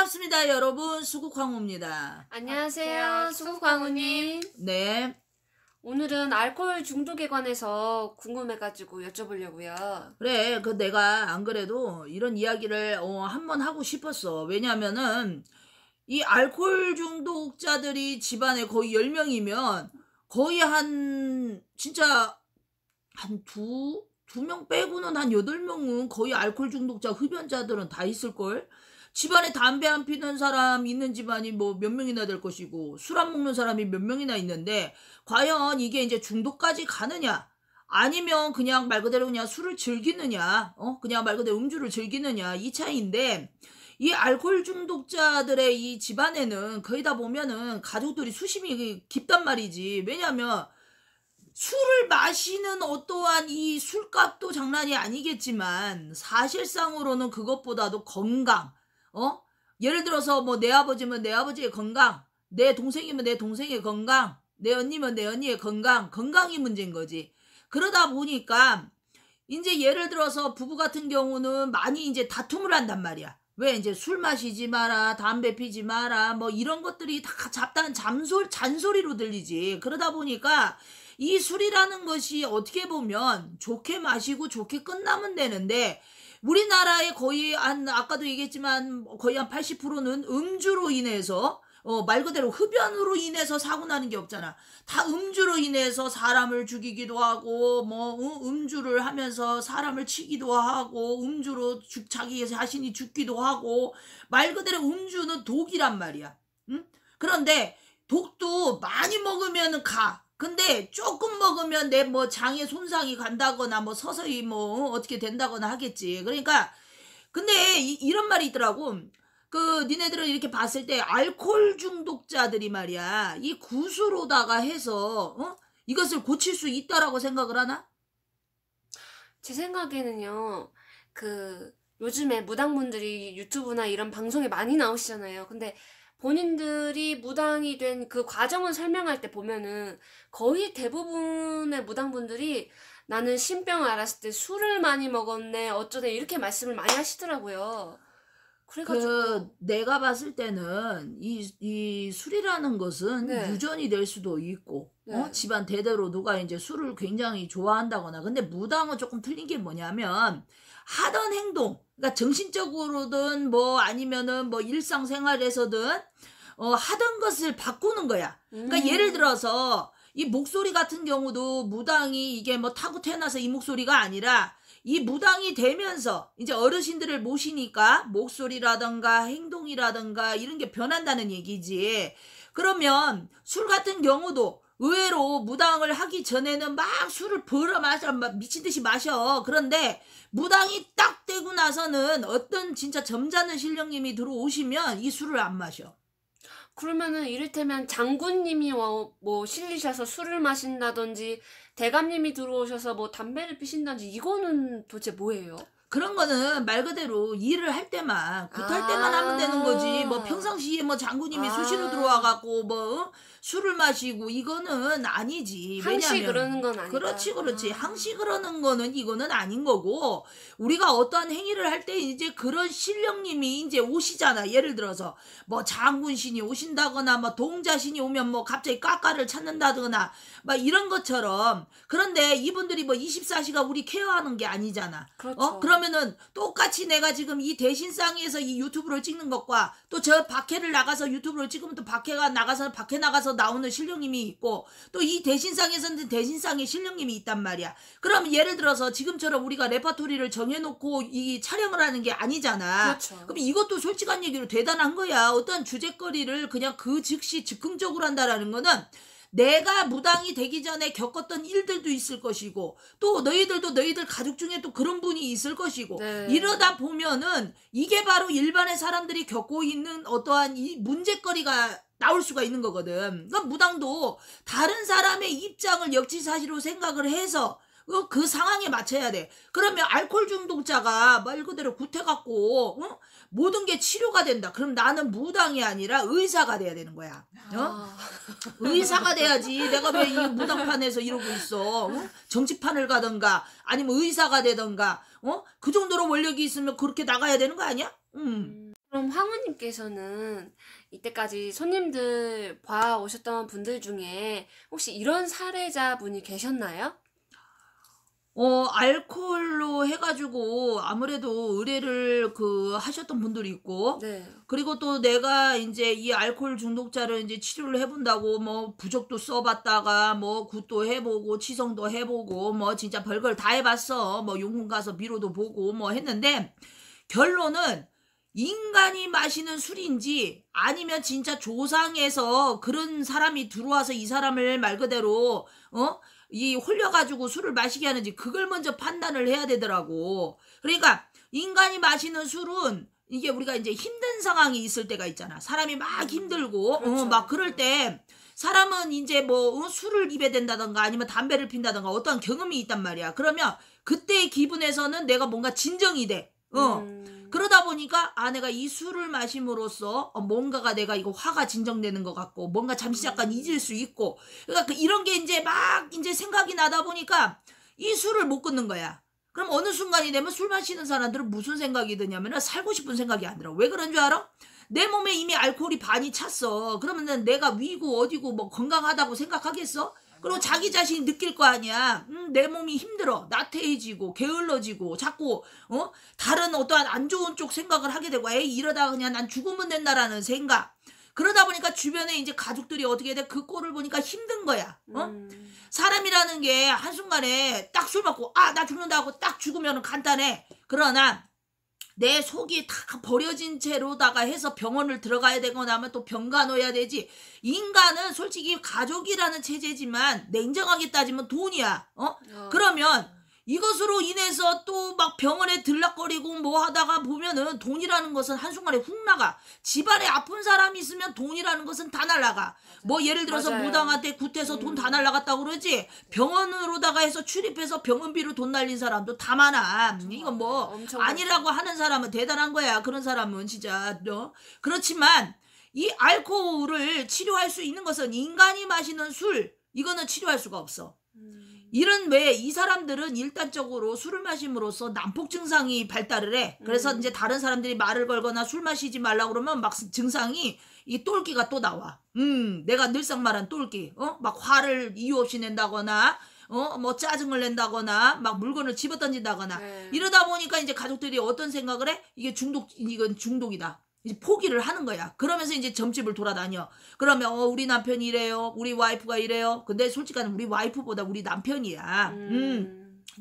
반갑습니다, 여러분. 수국황후입니다. 안녕하세요, 수국황후님. 네. 오늘은 알코올 중독에 관해서 궁금해가지고 여쭤보려고요. 그래, 내가 안 그래도 이런 이야기를 한번 하고 싶었어. 왜냐면은 이 알코올 중독자들이 집안에 거의 10명이면 거의 진짜 한 두 명 빼고는 한 8명은 거의 알코올 중독자 흡연자들은 다 있을걸? 집안에 담배 안 피는 사람 있는 집안이 뭐 몇 명이나 될 것이고 술 안 먹는 사람이 몇 명이나 있는데 과연 이게 이제 중독까지 가느냐 아니면 그냥 말 그대로 그냥 술을 즐기느냐 그냥 말 그대로 음주를 즐기느냐 이 차이인데 이 알코올 중독자들의 이 집안에는 거의 다 보면은 가족들이 수심이 깊단 말이지. 왜냐면 술을 마시는 어떠한 이 술값도 장난이 아니겠지만 사실상으로는 그것보다도 건강, 예를 들어서 뭐 내 아버지면 내 아버지의 건강, 내 동생이면 내 동생의 건강, 내 언니면 내 언니의 건강이 문제인 거지. 그러다 보니까 이제 예를 들어서 부부 같은 경우는 많이 이제 다툼을 한단 말이야. 왜 이제 술 마시지 마라, 담배 피지 마라, 뭐 이런 것들이 다 잡다한 잔소리로 들리지. 그러다 보니까 이 술이라는 것이 어떻게 보면 좋게 마시고 좋게 끝나면 되는데 우리나라의 거의 아까도 얘기했지만 거의 한 80%는 음주로 인해서 말 그대로 흡연으로 인해서 사고 나는 게 없잖아. 다 음주로 인해서 사람을 죽이기도 하고 음주를 하면서 사람을 치기도 하고 음주로 자기 자신이 죽기도 하고 말 그대로 음주는 독이란 말이야. 응? 그런데 독도 많이 먹으면 가. 근데 조금 먹으면 내 장에 손상이 간다거나 서서히 어떻게 된다거나 하겠지. 그러니까 근데 이런 말이 있더라고. 니네들은 이렇게 봤을 때 알코올 중독자들이 말이야 이 구수로다가 해서 이것을 고칠 수 있다라고 생각을 하나? 제 생각에는요, 요즘에 무당분들이 유튜브나 이런 방송에 많이 나오시잖아요. 근데 본인들이 무당이 된 그 과정을 설명할 때 보면은 거의 대부분의 무당분들이 나는 신병을 알았을 때 술을 많이 먹었네, 어쩌네, 이렇게 말씀을 많이 하시더라고요. 그래가지고 내가 봤을 때는 이 술이라는 것은 네. 유전이 될 수도 있고 네. 집안 대대로 누가 이제 술을 굉장히 좋아한다거나. 근데 무당은 조금 틀린 게 뭐냐면 하던 행동, 그러니까 정신적으로든 아니면은 일상생활에서든 하던 것을 바꾸는 거야. 그러니까 예를 들어서 이 목소리 같은 경우도 무당이 이게 타고 태어나서 이 목소리가 아니라 이 무당이 되면서 이제 어르신들을 모시니까 목소리라든가 행동이라든가 이런 게 변한다는 얘기지. 그러면 술 같은 경우도 의외로 무당을 하기 전에는 막 술을 마셔, 미친 듯이 마셔. 그런데 무당이 딱 되고 나서는 어떤 진짜 점잖은 신령님이 들어오시면 이 술을 안 마셔. 그러면은 이를테면 장군님이 실리셔서 술을 마신다든지 대감님이 들어오셔서 담배를 피신다든지 이거는 도대체 뭐예요? 그런 거는 말 그대로 일을 할 때만 굿할 때만 하면 되는 거지. 평상시에 장군님이 수시로 들어와갖고 술을 마시고 이거는 아니지. 항시 그러는 건 아니다. 그렇지. 항시 그러는 거는 이거는 아닌 거고, 우리가 어떠한 행위를 할 때 이제 그런 신령님이 이제 오시잖아. 예를 들어서 장군신이 오신다거나 동자신이 오면 갑자기 까까를 찾는다거나 이런 것처럼. 그런데 이분들이 24시간 우리 케어하는 게 아니잖아. 그렇죠. 그러면은 똑같이 내가 지금 이 대신상에서 이 유튜브를 찍는 것과 또 저 밖에를 나가서 유튜브를 찍으면 또 밖에 나가서 나오는 신령님이 있고, 또 이 대신상에서는 대신상의 신령님이 있단 말이야. 그럼 예를 들어서 지금처럼 우리가 레파토리를 정해놓고 이 촬영을 하는 게 아니잖아. 그렇죠. 그럼 이것도 솔직한 얘기로 대단한 거야. 어떤 주제거리를 그냥 그 즉시 즉흥적으로 한다라는 거는 내가 무당이 되기 전에 겪었던 일들도 있을 것이고, 또 너희들도 너희들 가족 중에 또 그런 분이 있을 것이고, 네. 이러다 보면은 이게 바로 일반의 사람들이 겪고 있는 어떠한 이 문제거리가 나올 수가 있는 거거든. 그러니까 무당도 다른 사람의 입장을 역지사지로 생각을 해서 그 상황에 맞춰야 돼. 그러면 알코올 중독자가 말 그대로 굿해갖고 모든 게 치료가 된다. 그럼 나는 무당이 아니라 의사가 돼야 되는 거야. 의사가 돼야지. 내가 왜 이 무당판에서 이러고 있어? 정치판을 가던가 아니면 의사가 되던가 그 정도로 원력이 있으면 그렇게 나가야 되는 거 아니야? 그럼 황후님께서는 이때까지 손님들 봐오셨던 분들 중에 혹시 이런 사례자분이 계셨나요? 알코올로 해가지고 아무래도 의뢰를 하셨던 분들이 있고, 네. 그리고 또 내가 이제 이 알코올 중독자를 이제 치료를 해본다고 뭐 부적도 써봤다가 뭐 굿도 해보고 치성도 해보고 뭐 진짜 별걸 다 해봤어. 뭐 용궁 가서 미로도 보고 뭐 했는데 결론은 인간이 마시는 술인지 아니면 진짜 조상에서 그런 사람이 들어와서 이 사람을 말 그대로 이 홀려가지고 술을 마시게 하는지 그걸 먼저 판단을 해야 되더라고. 그러니까 인간이 마시는 술은 이게 우리가 이제 힘든 상황이 있을 때가 있잖아. 사람이 막 힘들고 그렇죠. 막 그럴 때 사람은 이제 뭐 술을 입에 댄다던가 아니면 담배를 핀다던가 어떠한 경험이 있단 말이야. 그러면 그때의 기분에서는 내가 뭔가 진정이 돼. 그러다 보니까 내가 이 술을 마심으로써 뭔가가 내가 이거 화가 진정되는 것 같고 뭔가 잠시 잠깐 잊을 수 있고, 그러니까 이런 게 이제 막 이제 생각이 나다 보니까 이 술을 못 끊는 거야. 그럼 어느 순간이 되면 술 마시는 사람들은 무슨 생각이 드냐면 살고 싶은 생각이 안 들어. 왜 그런 줄 알아? 내 몸에 이미 알코올이 반이 찼어. 그러면 내가 위고 어디고 뭐 건강하다고 생각하겠어? 그리고 자기 자신이 느낄 거 아니야. 내 몸이 힘들어. 나태해지고 게을러지고 자꾸 다른 어떠한 안 좋은 쪽 생각을 하게 되고 에이 이러다가 그냥 난 죽으면 된다라는 생각. 그러다 보니까 주변에 이제 가족들이 어떻게 돼? 그 꼴을 보니까 힘든 거야. 사람이라는 게 한순간에 딱 술 먹고 나 죽는다 하고 딱 죽으면 간단해. 그러나 내 속이 다 버려진 채로다가 해서 병원을 들어가야 되거나 하면 또 병가 놓아야 되지. 인간은 솔직히 가족이라는 체제지만 냉정하게 따지면 돈이야. 그러면 이것으로 인해서 또 막 병원에 들락거리고 뭐 하다가 보면은 돈이라는 것은 한순간에 훅 나가. 집안에 아픈 사람이 있으면 돈이라는 것은 다 날라가. 뭐 예를 들어서 맞아요. 무당한테 굿해서 돈 다 날라갔다고 그러지. 병원으로다가 해서 출입해서 병원비로 돈 날린 사람도 다 많아. 이건 뭐 엄청 아니라고 하는 사람은 대단한 거야. 그런 사람은 진짜. 그렇지만 이 알코올을 치료할 수 있는 것은 인간이 마시는 술, 이거는 치료할 수가 없어. 이런 왜 이 사람들은 일단적으로 술을 마심으로써 난폭 증상이 발달을 해. 그래서 이제 다른 사람들이 말을 걸거나 술 마시지 말라고 그러면 막 증상이 이 똘끼가 또 나와. 내가 늘상 말한 똘끼. 막 화를 이유 없이 낸다거나 뭐 짜증을 낸다거나 막 물건을 집어던진다거나 이러다 보니까 이제 가족들이 어떤 생각을 해? 이건 중독이다. 이제 포기를 하는 거야. 그러면서 이제 점집을 돌아다녀. 그러면 우리 남편이 이래요. 우리 와이프가 이래요. 근데 솔직한 우리 와이프보다 우리 남편이야.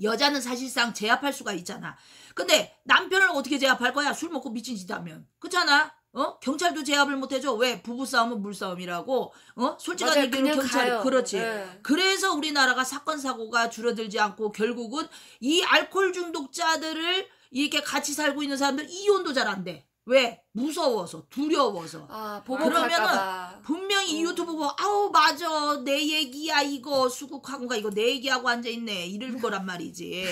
여자는 사실상 제압할 수가 있잖아. 근데 남편을 어떻게 제압할 거야? 술 먹고 미친 짓 하면. 그렇잖아. 경찰도 제압을 못 해줘. 왜? 부부싸움은 물싸움이라고. 솔직한 맞아요. 얘기로 그냥 경찰이 가요. 그렇지. 네. 그래서 우리나라가 사건 사고가 줄어들지 않고 결국은 이 알코올 중독자들을 이렇게 같이 살고 있는 사람들 이혼도 잘 안 돼. 왜? 무서워서, 두려워서. 보복할까봐. 분명히 이 유튜브 보고 아우 맞아 내 얘기야 이거 수국하고가 이거 내 얘기하고 앉아있네 이럴 거란 말이지.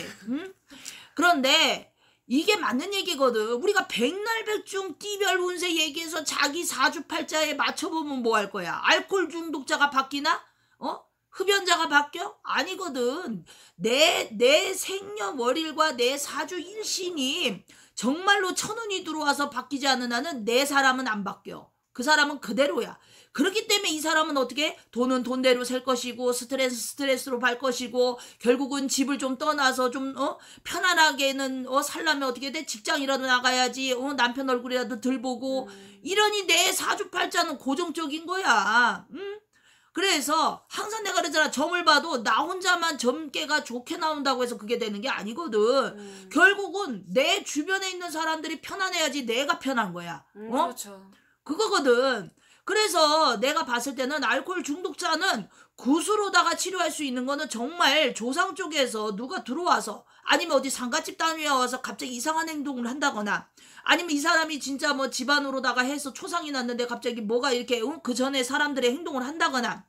그런데 이게 맞는 얘기거든. 우리가 백날백중 띠별 운세 얘기해서 자기 사주팔자에 맞춰보면 뭐 할 거야? 알코올 중독자가 바뀌나? 흡연자가 바뀌어? 아니거든. 내 생년월일과 내 사주 일신이 정말로 천운이 들어와서 바뀌지 않는 한은 내 사람은 안 바뀌어. 그 사람은 그대로야. 그렇기 때문에 이 사람은 어떻게? 돈은 돈대로 살 것이고 스트레스로 발 것이고 결국은 집을 좀 떠나서 좀 편안하게는 살려면 어떻게 돼? 직장이라도 나가야지. 남편 얼굴이라도 덜 보고 이러니 내 사주팔자는 고정적인 거야. 그래서 항상 내가 그러잖아. 점을 봐도 나 혼자만 점괘가 좋게 나온다고 해서 그게 되는 게 아니거든. 결국은 내 주변에 있는 사람들이 편안해야지 내가 편한 거야. 그렇죠. 그거거든. 그래서 내가 봤을 때는 알코올 중독자는 굿으로다가 치료할 수 있는 거는 정말 조상 쪽에서 누가 들어와서 아니면 어디 상가집 단위에 와서 갑자기 이상한 행동을 한다거나 아니면 이 사람이 진짜 뭐 집안으로다가 해서 초상이 났는데 갑자기 뭐가 이렇게 그 전에 사람들의 행동을 한다거나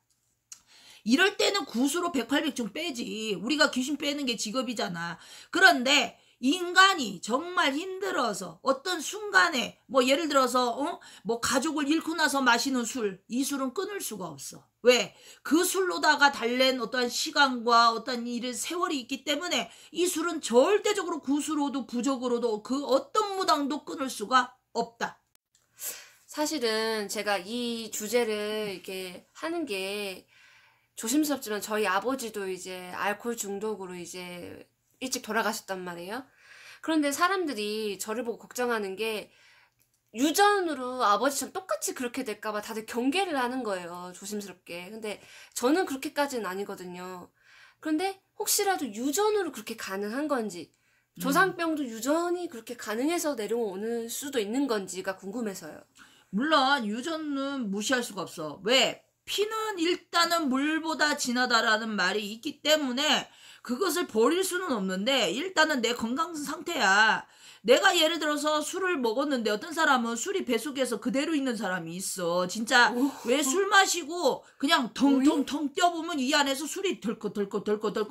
이럴 때는 굿으로 108백중 빼지. 우리가 귀신 빼는 게 직업이잖아. 그런데 인간이 정말 힘들어서 어떤 순간에 뭐 예를 들어서 뭐 가족을 잃고 나서 마시는 술, 이 술은 끊을 수가 없어. 왜? 그 술로다가 달랜 어떠한 시간과 어떤 일의 세월이 있기 때문에 이 술은 절대적으로 굿으로도 부적으로도 그 어떤 무당도 끊을 수가 없다. 사실은 제가 이 주제를 이렇게 하는 게 조심스럽지만 저희 아버지도 이제 알코올 중독으로 이제 일찍 돌아가셨단 말이에요. 그런데 사람들이 저를 보고 걱정하는 게 유전으로 아버지처럼 똑같이 그렇게 될까봐 다들 경계를 하는 거예요. 조심스럽게. 근데 저는 그렇게까지는 아니거든요. 그런데 혹시라도 유전으로 그렇게 가능한 건지, 조상병도 유전이 그렇게 가능해서 내려오는 수도 있는 건지가 궁금해서요. 물론 유전은 무시할 수가 없어. 왜? 피는 일단은 물보다 진하다라는 말이 있기 때문에 그것을 버릴 수는 없는데 일단은 내 건강 상태야. 내가 예를 들어서 술을 먹었는데 어떤 사람은 술이 뱃속에서 그대로 있는 사람이 있어. 진짜 왜 술 마시고 그냥 텅텅텅 뛰어보면 이 안에서 술이 덜컥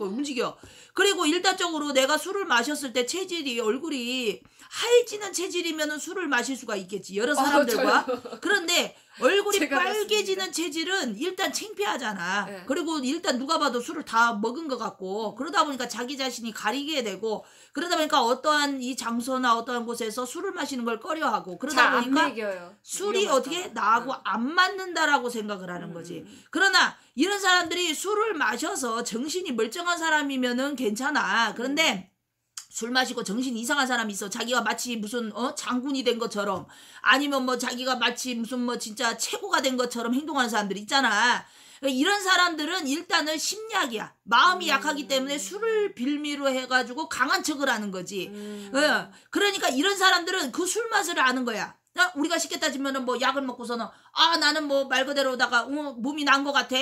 움직여. 그리고 일단적으로 내가 술을 마셨을 때 체질이 얼굴이 하얘지는 체질이면 술을 마실 수가 있겠지. 여러 사람들과. 그런데 얼굴이 제가 빨개지는 체질은 일단 창피하잖아. 네. 그리고 일단 누가 봐도 술을 다 먹은 것 같고 그러다 보니까 자기 자신이 가리게 되고 그러다 보니까 어떠한 이 장소나 어떠한 곳에서 술을 마시는 걸 꺼려하고 그러다 잘 안 보니까 먹여요. 술이 위험할까 어떻게 봐. 나하고 안 맞는다라고 생각을 하는 거지. 그러나 이런 사람들이 술을 마셔서 정신이 멀쩡한 사람이면은 괜찮아. 그런데 술 마시고 정신 이상한 사람이 있어. 자기가 마치 무슨 장군이 된 것처럼 아니면 뭐 자기가 마치 무슨 뭐 진짜 최고가 된 것처럼 행동하는 사람들 있잖아. 이런 사람들은 일단은 심리학이야. 마음이 약하기 때문에 술을 빌미로 해가지고 강한 척을 하는 거지. 그러니까 이런 사람들은 그 술 맛을 아는 거야. 우리가 쉽게 따지면은 뭐 약을 먹고서는 나는 뭐 말 그대로다가 몸이 난 것 같아.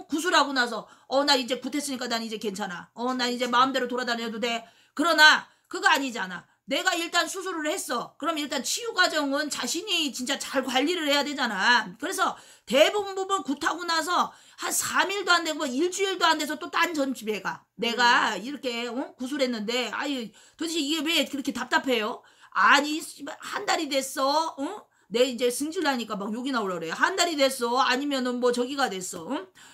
구술하고 나서 나 이제 굿했으니까 난 이제 괜찮아. 난 이제 마음대로 돌아다녀도 돼. 그러나 그거 아니잖아. 내가 일단 수술을 했어. 그럼 일단 치유 과정은 자신이 진짜 잘 관리를 해야 되잖아. 그래서 대부분 굿하고 나서 한 3일도 안 되고 일주일도 안 돼서 또 딴 점집에 가. 내가 이렇게 구술했는데 아유 도대체 이게 왜 그렇게 답답해요? 아니 한 달이 됐어. 내 이제 승질나니까 막 욕이 나오려 그래. 한 달이 됐어. 아니면은 뭐 저기가 됐어.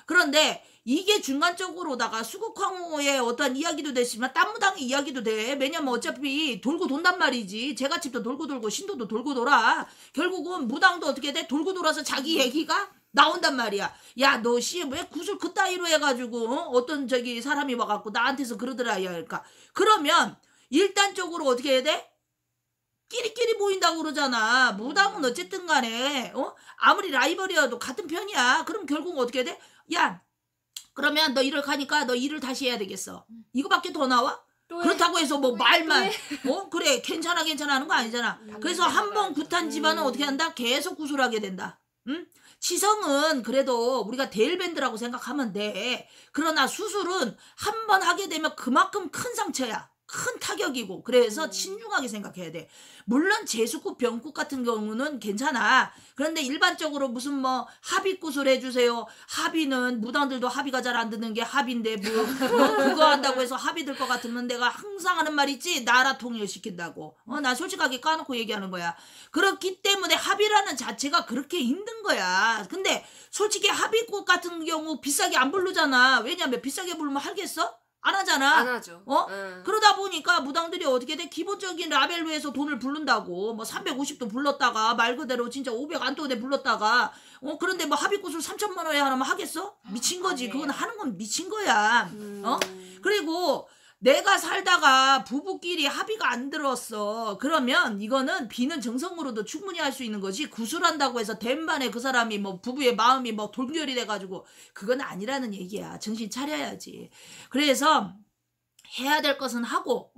그런데 이게 중간적으로다가 수국황후의 어떠한 이야기도 됐지만 땀무당의 이야기도 돼. 왜냐면 어차피 돌고 돈단 말이지. 제갓집도 돌고 돌고 신도도 돌고 돌아. 결국은 무당도 어떻게 돼? 돌고 돌아서 자기 얘기가 나온단 말이야. 야, 너 씨 왜 구슬 그따위로 해가지고 어떤 저기 사람이 와갖고 나한테서 그러더라. 야, 그러니까 그러면 일단적으로 어떻게 해야 돼? 끼리끼리 보인다고 그러잖아. 무당은 어쨌든 간에 아무리 라이벌이어도 같은 편이야. 그럼 결국 어떻게 돼? 야, 그러면 너 일을 가니까 너 일을 다시 해야 되겠어. 이거밖에 더 나와? 또 해. 그렇다고 해서 뭐 말만 해. 그래 괜찮아 하는 거 아니잖아. 그래서 한 번 굿한 집안은 어떻게 한다? 계속 구술하게 된다. 응? 치성은 그래도 우리가 데일밴드라고 생각하면 돼. 그러나 수술은 한 번 하게 되면 그만큼 큰 상처야. 큰 타격이고 그래서 신중하게 생각해야 돼. 물론 제수국 병국 같은 경우는 괜찮아. 그런데 일반적으로 무슨 뭐 합의굿을 해주세요. 합의는 무당들도 합의가 잘 안 드는 게 합의인데 뭐 그거 한다고 해서 합의 들 것 같으면 내가 항상 하는 말 있지. 나라 통일시킨다고. 나 솔직하게 까놓고 얘기하는 거야. 그렇기 때문에 합의라는 자체가 그렇게 힘든 거야. 근데 솔직히 합의굿 같은 경우 비싸게 안 부르잖아. 왜냐면 비싸게 부르면 하겠어? 안 하잖아. 안 하죠. 그러다 보니까 무당들이 어떻게 돼? 기본적인 라벨로 해서 돈을 부른다고. 뭐 350도 불렀다가 말 그대로 진짜 500 안토대 불렀다가 그런데 뭐 합의굿을 3천만 원에 하면 하겠어? 미친 거지. 그건 하는 건 미친 거야. 그리고 내가 살다가 부부끼리 합의가 안 들었어. 그러면 이거는 비는 정성으로도 충분히 할 수 있는 거지. 구술한다고 해서 된반에 그 사람이 뭐 부부의 마음이 뭐 돌결이 돼가지고 그건 아니라는 얘기야. 정신 차려야지. 그래서 해야 될 것은 하고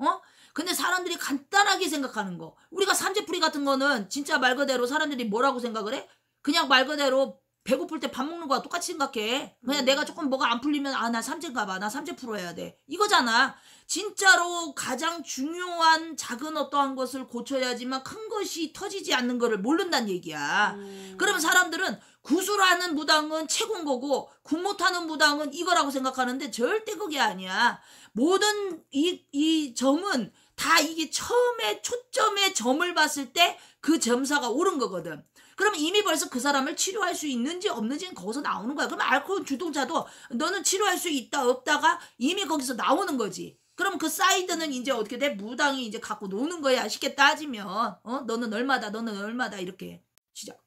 근데 사람들이 간단하게 생각하는 거. 우리가 산재풀이 같은 거는 진짜 말 그대로 사람들이 뭐라고 생각을 해? 그냥 말 그대로 배고플 때 밥 먹는 거와 똑같이 생각해. 그냥 내가 조금 뭐가 안 풀리면 나 삼재인가 봐. 나 삼재 풀어야 돼. 이거잖아. 진짜로 가장 중요한 작은 어떠한 것을 고쳐야지만 큰 것이 터지지 않는 거를 모른다는 얘기야. 그러면 사람들은 구술하는 무당은 최고인 거고 굿 못하는 무당은 이거라고 생각하는데 절대 그게 아니야. 모든 이 점은 다 이게 처음에 초점의 점을 봤을 때 그 점사가 옳은 거거든. 그러면 이미 벌써 그 사람을 치료할 수 있는지 없는지는 거기서 나오는 거야. 그럼 알코올 주동자도 너는 치료할 수 있다 없다가 이미 거기서 나오는 거지. 그럼 그 사이드는 이제 어떻게 돼? 무당이 이제 갖고 노는 거야. 쉽게 따지면 너는 얼마다 너는 얼마다 이렇게 시작.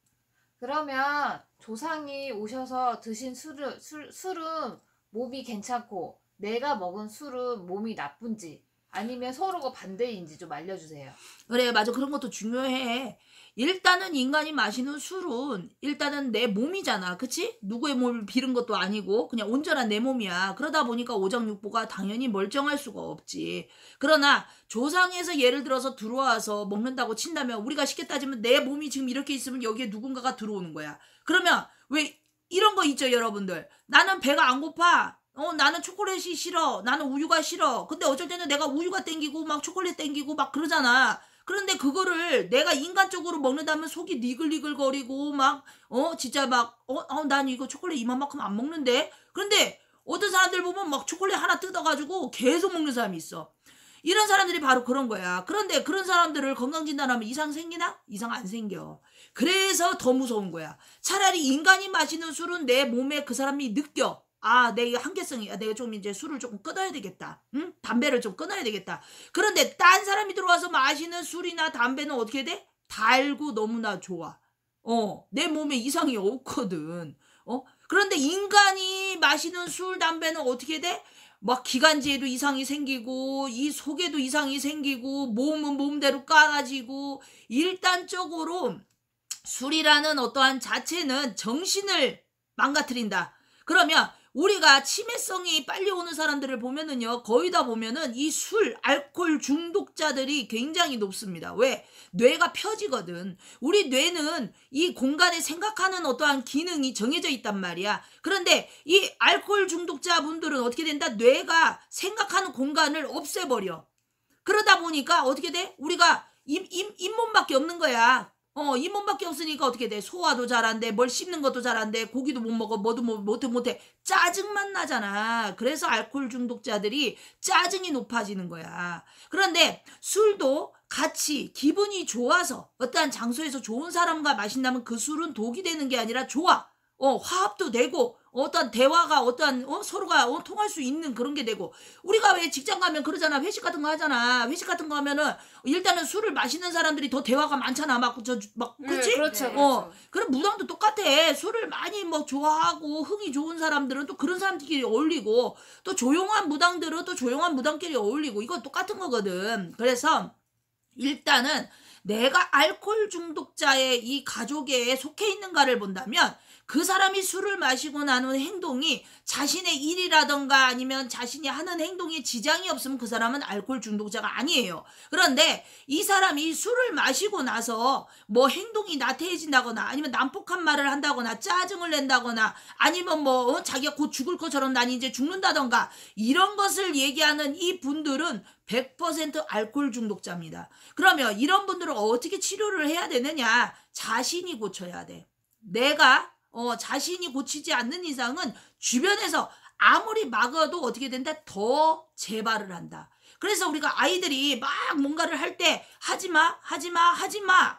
그러면 조상이 오셔서 드신 술은 몸이 괜찮고 내가 먹은 술은 몸이 나쁜지 아니면 서로가 반대인지 좀 알려주세요. 그래, 맞아. 그런 것도 중요해. 일단은 인간이 마시는 술은 일단은 내 몸이잖아. 그치? 누구의 몸을 빌은 것도 아니고 그냥 온전한 내 몸이야. 그러다 보니까 오장육부가 당연히 멀쩡할 수가 없지. 그러나 조상에서 예를 들어서 들어와서 먹는다고 친다면 우리가 쉽게 따지면 내 몸이 지금 이렇게 있으면 여기에 누군가가 들어오는 거야. 그러면 왜 이런 거 있죠, 여러분들. 나는 배가 안 고파. 나는 초콜릿이 싫어. 나는 우유가 싫어. 근데 어쩔 때는 내가 우유가 땡기고 막 초콜릿 땡기고 막 그러잖아. 그런데 그거를 내가 인간적으로 먹는다면 속이 니글니글거리고 막 진짜 막 난 이거 초콜릿 이만큼 안 먹는데. 그런데 어떤 사람들 보면 막 초콜릿 하나 뜯어가지고 계속 먹는 사람이 있어. 이런 사람들이 바로 그런 거야. 그런데 그런 사람들을 건강진단하면 이상 생기나? 이상 안 생겨. 그래서 더 무서운 거야. 차라리 인간이 마시는 술은 내 몸에 그 사람이 느껴. 아, 내 한계성이, 내가 좀 이제 술을 조금 끊어야 되겠다. 응? 담배를 좀 끊어야 되겠다. 그런데 딴 사람이 들어와서 마시는 술이나 담배는 어떻게 돼? 달고 너무나 좋아. 내 몸에 이상이 없거든. 그런데 인간이 마시는 술, 담배는 어떻게 돼? 막 기관지에도 이상이 생기고 이 속에도 이상이 생기고 몸은 몸대로 까가지고 일단적으로 술이라는 어떠한 자체는 정신을 망가뜨린다. 그러면 우리가 치매성이 빨리 오는 사람들을 보면은요, 거의 다 보면은 이 술, 알코올 중독자들이 굉장히 높습니다. 왜? 뇌가 펴지거든. 우리 뇌는 이 공간에 생각하는 어떠한 기능이 정해져 있단 말이야. 그런데 이 알코올 중독자분들은 어떻게 된다? 뇌가 생각하는 공간을 없애버려. 그러다 보니까 어떻게 돼? 우리가 잇몸밖에 없는 거야. 잇몸밖에 없으니까 어떻게 돼? 소화도 잘 안 돼. 뭘 씹는 것도 잘 안 돼. 고기도 못 먹어. 뭐도 못해. 짜증만 나잖아. 그래서 알코올 중독자들이 짜증이 높아지는 거야. 그런데 술도 같이 기분이 좋아서 어떠한 장소에서 좋은 사람과 마신다면 그 술은 독이 되는 게 아니라 좋아. 화합도 되고 어떤 대화가 어떤 서로가 통할 수 있는 그런 게 되고. 우리가 왜 직장 가면 그러잖아. 회식 같은 거 하잖아. 회식 같은 거 하면은 일단은 술을 마시는 사람들이 더 대화가 많잖아. 그렇지? 그렇죠, 네. 그렇죠. 그럼 무당도 똑같아. 술을 많이 뭐 좋아하고 흥이 좋은 사람들은 또 그런 사람들끼리 어울리고, 또 조용한 무당들은 또 조용한 무당끼리 어울리고, 이건 똑같은 거거든. 그래서 일단은 내가 알코올 중독자의 이 가족에 속해 있는가를 본다면 그 사람이 술을 마시고 나는 행동이 자신의 일이라던가 아니면 자신이 하는 행동에 지장이 없으면 그 사람은 알코올 중독자가 아니에요. 그런데 이 사람이 술을 마시고 나서 뭐 행동이 나태해진다거나 아니면 난폭한 말을 한다거나 짜증을 낸다거나 아니면 뭐 자기가 곧 죽을 것처럼 난 이제 죽는다던가 이런 것을 얘기하는 이 분들은 100% 알코올 중독자입니다. 그러면 이런 분들은 어떻게 치료를 해야 되느냐? 자신이 고쳐야 돼. 내가 자신이 고치지 않는 이상은 주변에서 아무리 막아도 어떻게 된다? 더 재발을 한다. 그래서 우리가 아이들이 막 뭔가를 할 때 하지마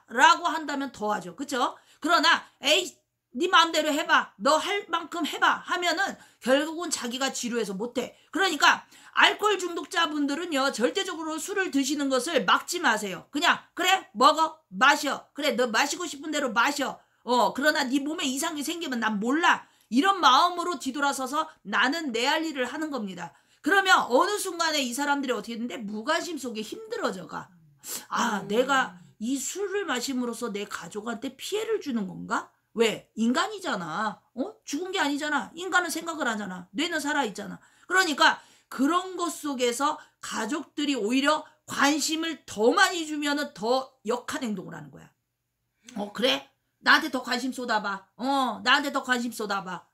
라고 한다면 더 하죠. 그쵸? 그러나 에이 네 마음대로 해봐. 너 할 만큼 해봐 하면은 결국은 자기가 지루해서 못해. 그러니까 알코올 중독자분들은요, 절대적으로 술을 드시는 것을 막지 마세요. 그냥 그래 먹어 마셔. 그래 너 마시고 싶은 대로 마셔. 그러나 네 몸에 이상이 생기면 난 몰라. 이런 마음으로 뒤돌아서서 나는 내 할 일을 하는 겁니다. 그러면 어느 순간에 이 사람들이 어떻게 되는데 무관심 속에 힘들어져가. 내가 이 술을 마심으로써 내 가족한테 피해를 주는 건가? 왜? 인간이잖아. 죽은 게 아니잖아. 인간은 생각을 하잖아. 뇌는 살아있잖아. 그러니까 그런 것 속에서 가족들이 오히려 관심을 더 많이 주면은 더 역한 행동을 하는 거야. 그래? 나한테 더 관심 쏟아봐. 나한테 더 관심 쏟아봐.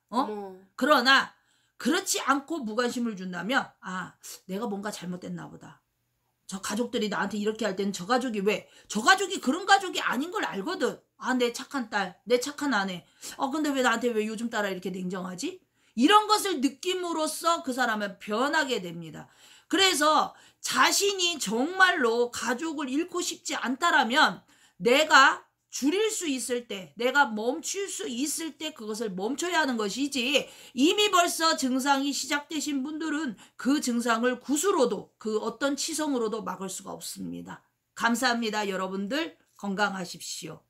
그러나 그렇지 않고 무관심을 준다면 내가 뭔가 잘못됐나 보다. 저 가족들이 나한테 이렇게 할 때는 저 가족이 왜? 저 가족이 그런 가족이 아닌 걸 알거든. 내 착한 딸, 내 착한 아내. 근데 왜 나한테 왜 요즘 따라 이렇게 냉정하지? 이런 것을 느낌으로써 그 사람은 변하게 됩니다. 그래서 자신이 정말로 가족을 잃고 싶지 않다라면 내가 줄일 수 있을 때, 내가 멈출 수 있을 때 그것을 멈춰야 하는 것이지, 이미 벌써 증상이 시작되신 분들은 그 증상을 굿으로도 그 어떤 치성으로도 막을 수가 없습니다. 감사합니다. 여러분들 건강하십시오.